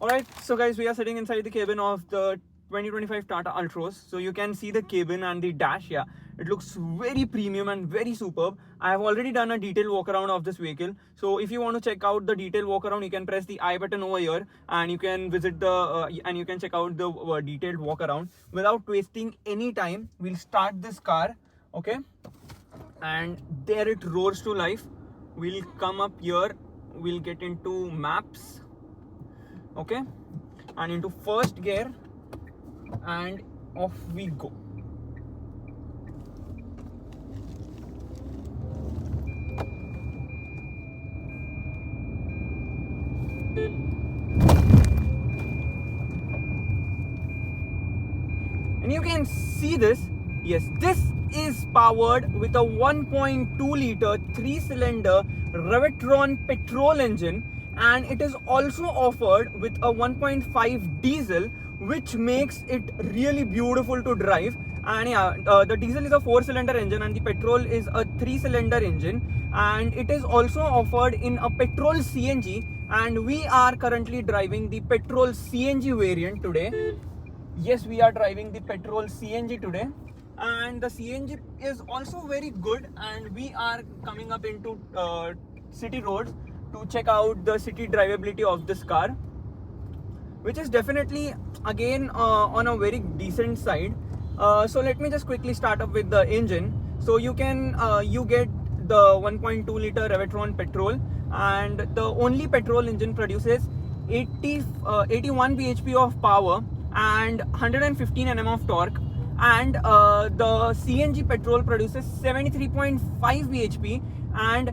Alright, so guys, we are sitting inside the cabin of the 2025 Tata Altroz. So you can see the cabin and the dash. Yeah, it looks very premium and very superb. I have already done a detailed walk around of this vehicle. So if you want to check out the detailed walk around, you can press the I button over here and you can visit the and you can check out the detailed walk around. Without wasting any time, we'll start this car. Okay, and there it roars to life. We'll come up here. We'll get into maps. Okay, and into first gear, and off we go. And you can see this. Yes, this is powered with a 1.2 liter 3-cylinder Revitron petrol engine, and it is also offered with a 1.5 diesel, which makes it really beautiful to drive. And yeah, the diesel is a 4-cylinder engine and the petrol is a 3-cylinder engine, and it is also offered in a petrol CNG, and we are currently driving the petrol CNG variant today. Yes, we are driving the petrol CNG today, and the CNG is also very good, and we are coming up into city roads to check out the city drivability of this car, which is definitely again on a very decent side. So let me just quickly start up with the engine. So you can you get the 1.2 liter Revitron petrol, and the only petrol engine produces 81 bhp of power and 115 Nm of torque, and the CNG petrol produces 73.5 bhp and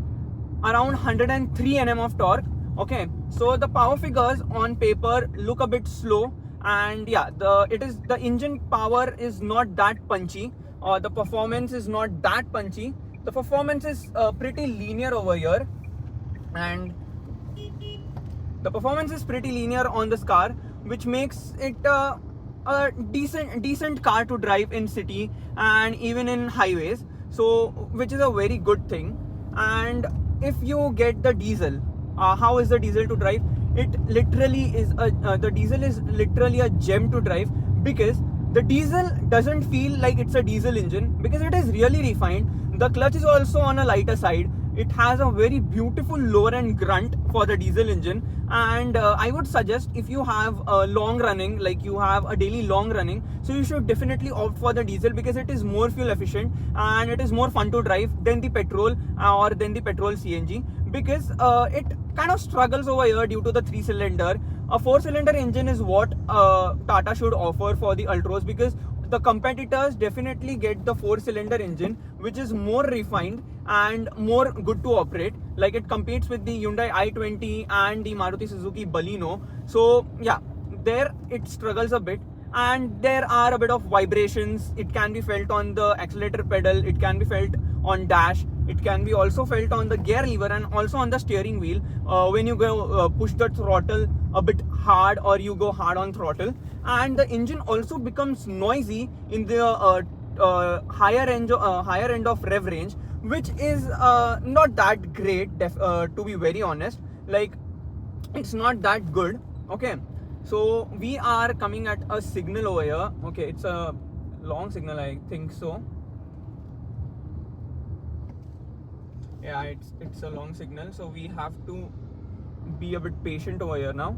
around 103 Nm of torque. Okay, so the power figures on paper look a bit slow, and yeah, the engine power is not that punchy, or the performance is not that punchy. The performance is pretty linear over here, and the performance is pretty linear on this car, which makes it a decent car to drive in city and even in highways. So, which is a very good thing. And if you get the diesel, how is the diesel to drive? It literally is the diesel is literally a gem to drive, because the diesel doesn't feel like it's a diesel engine, because it is really refined. The clutch is also on a lighter side. It has a very beautiful lower end grunt for the diesel engine, and I would suggest, if you have a long running, like you have a daily long running, so you should definitely opt for the diesel, because it is more fuel efficient and it is more fun to drive than the petrol or than the petrol CNG, because it kind of struggles over here due to the 3-cylinder. A 4-cylinder engine is what Tata should offer for the Altroz, because the competitors definitely get the 4-cylinder engine, which is more refined and more good to operate. Like, it competes with the Hyundai i20 and the Maruti Suzuki Baleno. So yeah, there it struggles a bit, and there are a bit of vibrations. It can be felt on the accelerator pedal, it can be felt on dash, it can be also felt on the gear lever and also on the steering wheel when you go push the throttle a bit hard, or you go hard on throttle. And the engine also becomes noisy in the higher end of rev range, which is not that great, to be very honest. Like, it's not that good. Okay, so we are coming at a signal over here. Okay, it's a long signal, I think so. Yeah, it's a long signal, so we have to be a bit patient over here now.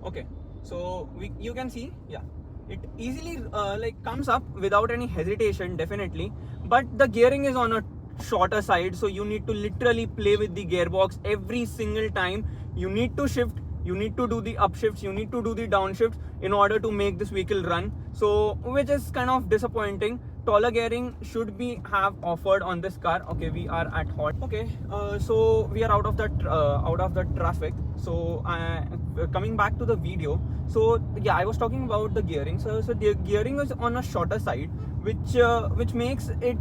Okay, so you can see, yeah, it easily like comes up without any hesitation, definitely. But the gearing is on a shorter side, so you need to literally play with the gearbox every single time. You need to shift, you need to do the upshifts, you need to do the downshifts in order to make this vehicle run. So, which is kind of disappointing. Taller gearing should be have offered on this car. Okay, we are at hot. Okay, so we are out of the traffic. So coming back to the video, so yeah, I was talking about the gearing. So the gearing is on a shorter side, which makes it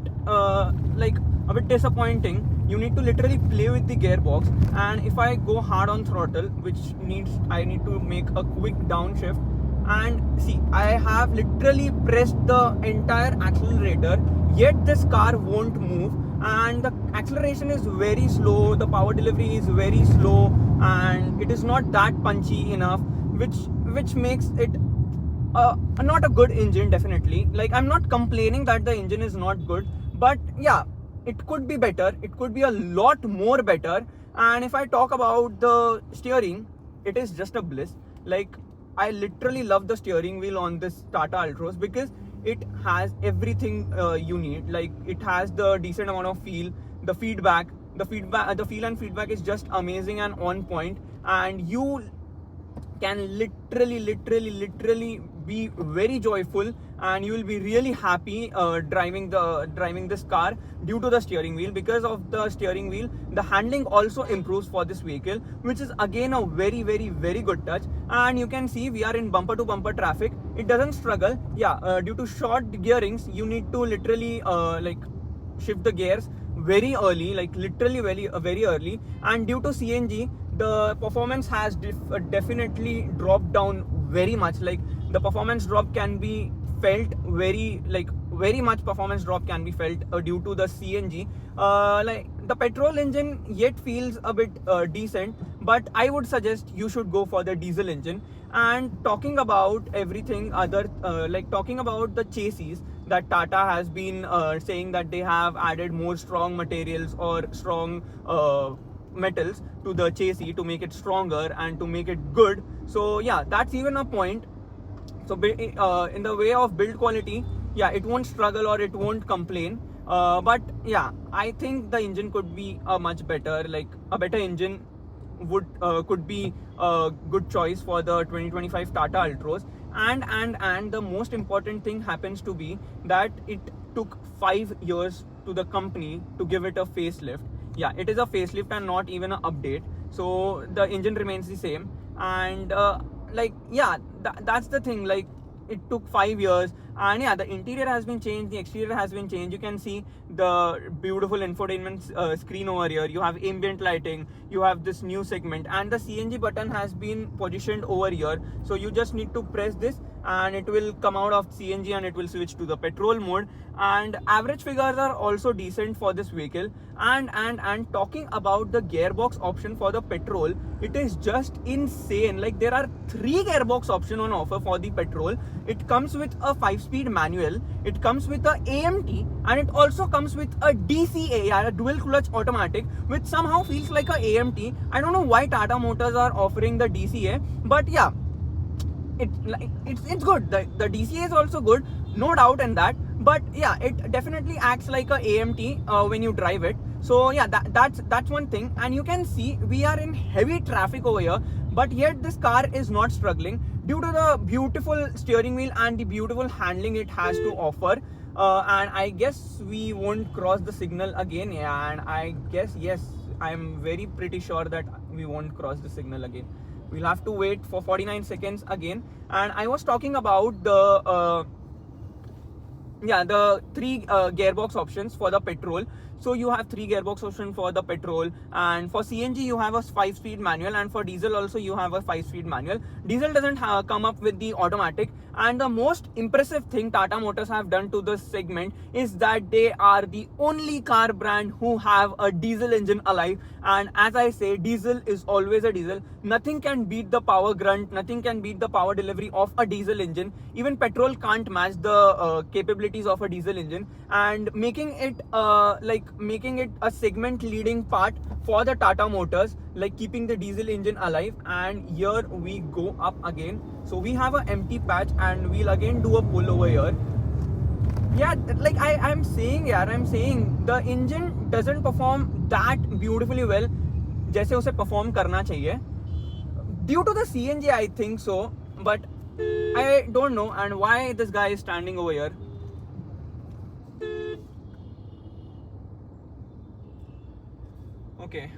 like a bit disappointing. You need to literally play with the gearbox. And if I go hard on throttle, I need to make a quick downshift, and see, I have literally pressed the entire accelerator, yet this car won't move, and the acceleration is very slow, the power delivery is very slow, and it is not that punchy enough, which makes it not a good engine. Definitely, like, I'm not complaining that the engine is not good, but yeah, it could be better, it could be a lot more better. And if I talk about the steering, it is just a bliss. Like, I literally love the steering wheel on this Tata Altroz because it has everything you need. Like, it has the decent amount of feel, the feel and feedback is just amazing and on point, and you can literally be very joyful, and you will be really happy driving this car due to the steering wheel. Because of the steering wheel, the handling also improves for this vehicle, which is again a very good touch. And you can see we are in bumper to bumper traffic. It doesn't struggle. Due to short gearings, you need to literally shift the gears very early, like literally very early. And due to CNG, the performance has definitely dropped down very much. Like, the performance drop can be felt very much performance drop can be felt due to the CNG. Like, the petrol engine yet feels a bit decent, but I would suggest you should go for the diesel engine. And talking about everything other, talking about the chassis, that Tata has been saying that they have added more strong materials or strong metals to the chassis to make it stronger and to make it good. So yeah, that's even a point. So in the way of build quality, yeah, it won't struggle or it won't complain. But yeah, I think the engine could be a much better, like a better engine could be a good choice for the 2025 Tata Altroz. And the most important thing happens to be that it took 5 years to the company to give it a facelift. Yeah, it is a facelift and not even an update. So the engine remains the same. And that's the thing. Like, it took 5 years, and yeah, the interior has been changed, the exterior has been changed. You can see the beautiful infotainment screen over here. You have ambient lighting, you have this new segment, and the CNG button has been positioned over here. So you just need to press this and it will come out of CNG and it will switch to the petrol mode. And average figures are also decent for this vehicle. And talking about the gearbox option for the petrol, it is just insane. Like, there are 3 gearbox option on offer for the petrol. It comes with a 5-speed manual, it comes with a AMT, and it also comes with a DCA, a dual clutch automatic, which somehow feels like a AMT. I don't know why Tata Motors are offering the DCA, but yeah, it's good. The DCA is also good, no doubt in that. But yeah, it definitely acts like a AMT when you drive it. So yeah, that's one thing. And you can see we are in heavy traffic over here, but yet this car is not struggling due to the beautiful steering wheel and the beautiful handling it has to offer. And I guess we won't cross the signal again. Yeah, and I guess, yes, I'm very pretty sure that we won't cross the signal again. We'll have to wait for 49 seconds again. And I was talking about the 3 gearbox options for the petrol. So you have 3 gearbox options for the petrol, and for CNG you have a 5-speed manual, and for diesel also you have a 5-speed manual. Diesel doesn't come up with the automatic. And the most impressive thing Tata Motors have done to this segment is that they are the only car brand who have a diesel engine alive. And as I say, diesel is always a diesel. Nothing can beat the power grunt, nothing can beat the power delivery of a diesel engine. Even petrol can't match the capabilities of a diesel engine, and making it a segment leading part for the Tata Motors, like keeping the diesel engine alive. And here we go up again. So we have an empty patch, and we'll again do a pull over here. Yeah, like I'm saying the engine doesn't perform that beautifully well जैसे उसे perform करना चाहिए due to the CNG, I think so, but I don't know. And why this guy is standing over here? Okay,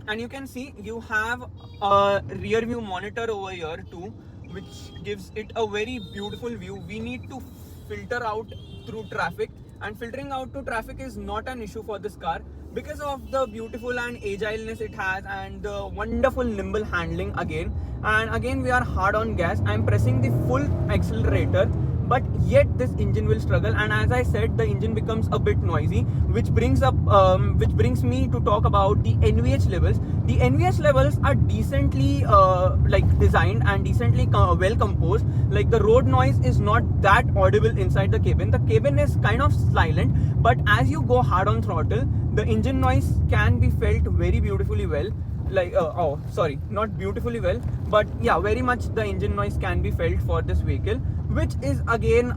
and you can see you have a rear view monitor over here too, which gives it a very beautiful view. We need to filter out through traffic, and filtering out to traffic is not an issue for this car because of the beautiful and agileness it has and the wonderful nimble handling again. And again we are hard on gas. I'm pressing the full accelerator, but yet this engine will struggle, and as I said, the engine becomes a bit noisy, which brings me to talk about the NVH levels. The NVH levels are decently designed and decently well composed. Like the road noise is not that audible inside the cabin. The cabin is kind of silent, but as you go hard on throttle, the engine noise can be felt very beautifully well. Not beautifully well, but yeah, very much the engine noise can be felt for this vehicle, which is again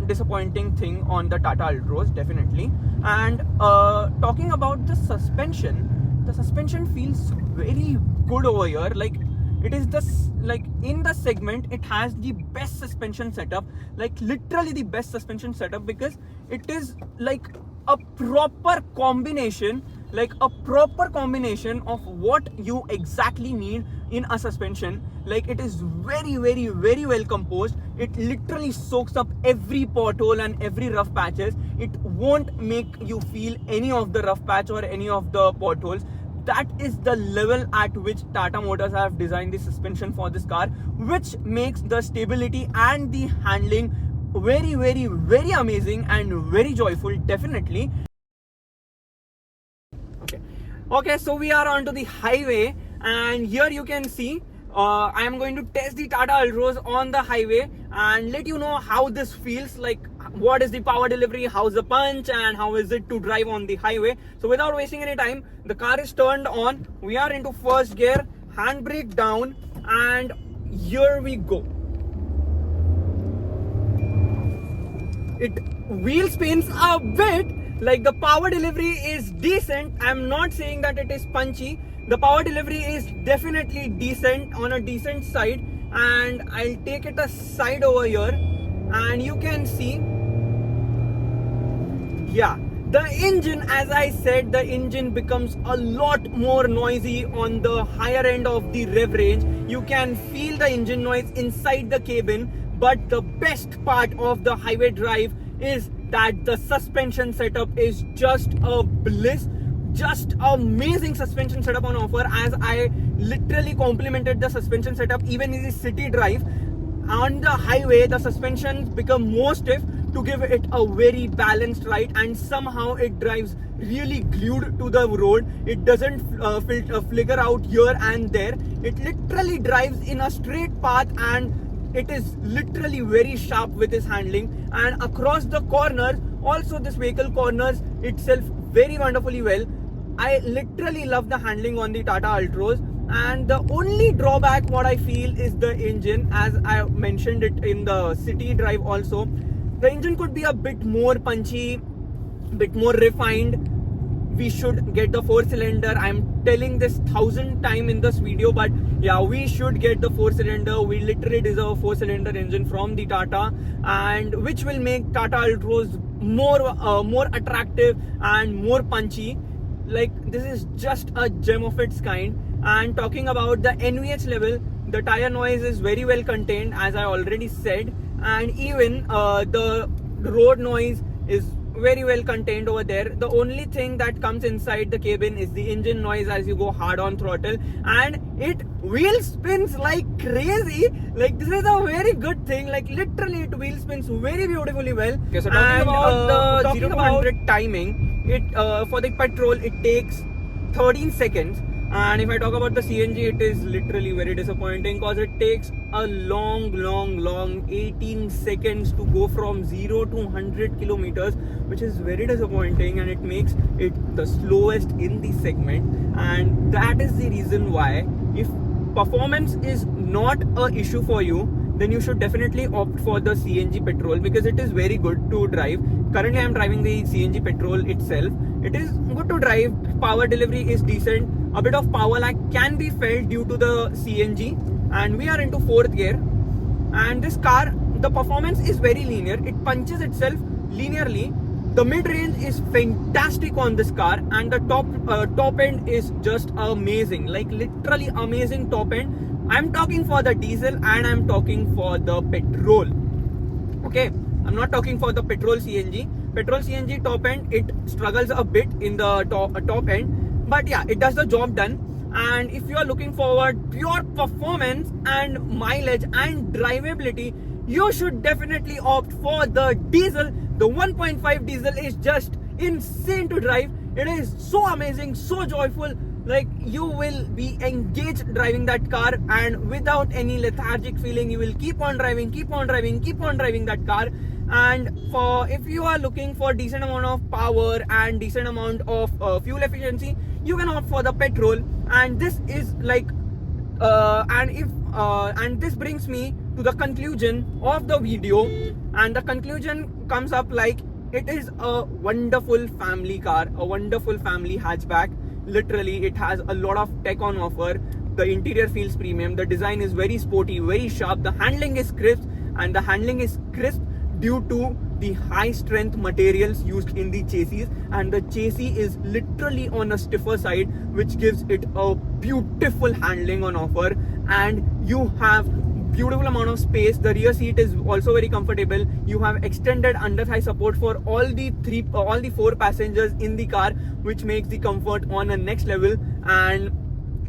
disappointing thing on the Tata Altroz, definitely. And talking about the suspension feels very good over here. Like it is in the segment, it has the best suspension setup, like literally the best suspension setup, because it is like a proper combination of what you exactly need in a suspension. Like it is very, very, very well composed. It literally soaks up every pothole and every rough patches. It won't make you feel any of the rough patch or any of the potholes. That is the level at which Tata Motors have designed the suspension for this car, which makes the stability and the handling very, very, very amazing and very joyful, definitely. Okay, so we are onto the highway, and here you can see I am going to test the Tata Altroz on the highway and let you know how this feels like. What is the power delivery, how's the punch, and how is it to drive on the highway. So without wasting any time, the car is turned on, we are into first gear, handbrake down, and here we go. It wheel spins a bit. Like the power delivery is decent. I'm not saying that it is punchy. The power delivery is definitely decent, on a decent side. And I'll take it aside over here, and you can see, yeah, the engine, as I said, the engine becomes a lot more noisy on the higher end of the rev range. You can feel the engine noise inside the cabin, but the best part of the highway drive is that the suspension setup is just a bliss. Just amazing suspension setup on offer, as I literally complimented the suspension setup even in the city drive. On the highway, the suspensions become more stiff to give it a very balanced ride, and somehow it drives really glued to the road. It doesn't flicker out here and there. It literally drives in a straight path, and it is literally very sharp with its handling. And across the corners also, this vehicle corners itself very wonderfully well. I literally love the handling on the Tata Altroz, and the only drawback what I feel is the engine, as I mentioned it in the city drive also. The engine could be a bit more punchy, bit more refined. We should get the 4-cylinder. I'm telling this 1,000 times in this video, but yeah, we should get the 4-cylinder. We literally deserve a 4-cylinder engine from the Tata, and which will make Tata Altroz more attractive and more punchy. Like this is just a gem of its kind. And talking about the NVH level, the tire noise is very well contained, as I already said, and even the road noise is very well contained over there. The only thing that comes inside the cabin is the engine noise as you go hard on throttle, and it wheel spins like crazy. Like this is a very good thing. Like literally it wheel spins very beautifully well. Okay, so talking about the 0 to 100 timing, it for the petrol it takes 13 seconds. And if I talk about the CNG, it is literally very disappointing, because it takes a long 18 seconds to go from 0 to 100 kilometers, which is very disappointing, and it makes it the slowest in the segment. And that is the reason why, if performance is not an issue for you, then you should definitely opt for the CNG petrol, because it is very good to drive. Currently I am driving the CNG petrol itself. It is good to drive. Power delivery is decent. A bit of power lag can be felt due to the CNG, and we are into 4th gear. And this car, the performance is very linear. It punches itself linearly. The mid-range is fantastic on this car, and the top end is just amazing. Like literally amazing top end. I'm talking for the diesel and I'm talking for the petrol. Okay, I'm not talking for the petrol CNG, Petrol CNG top end, it struggles a bit in the top end, but yeah, it does the job done. And if you are looking forward pure performance and mileage and drivability, you should definitely opt for the diesel. The 1.5 diesel is just insane to drive. It is so amazing, so joyful. Like, you will be engaged driving that car, and without any lethargic feeling, you will keep on driving that car. And if you are looking for decent amount of power and decent amount of fuel efficiency, you can opt for the petrol. And this is like and this brings me to the conclusion of the video, and the conclusion comes up like, it is a wonderful family car, a wonderful family hatchback. Literally, it has a lot of tech on offer. The interior feels premium, the design is very sporty, very sharp, the handling is crisp, and the handling is crisp due to the high strength materials used in the chassis, and the chassis is literally on a stiffer side, which gives it a beautiful handling on offer. And you have beautiful amount of space. The rear seat is also very comfortable. You have extended under thigh support for all the 4 passengers in the car, which makes the comfort on a next level. And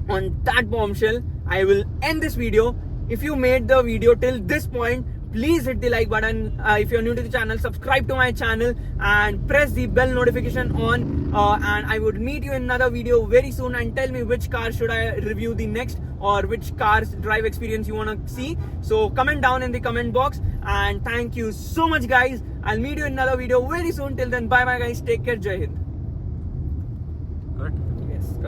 on that bombshell, I will end this video. If you made the video till this point, please hit the like button. If you're new to the channel, subscribe to my channel and press the bell notification on. And I would meet you in another video very soon. And tell me which car should I review the next, or which car's drive experience you want to see. So comment down in the comment box. And thank you so much, guys. I'll meet you in another video very soon. Till then, bye bye, guys. Take care. Jai Hind.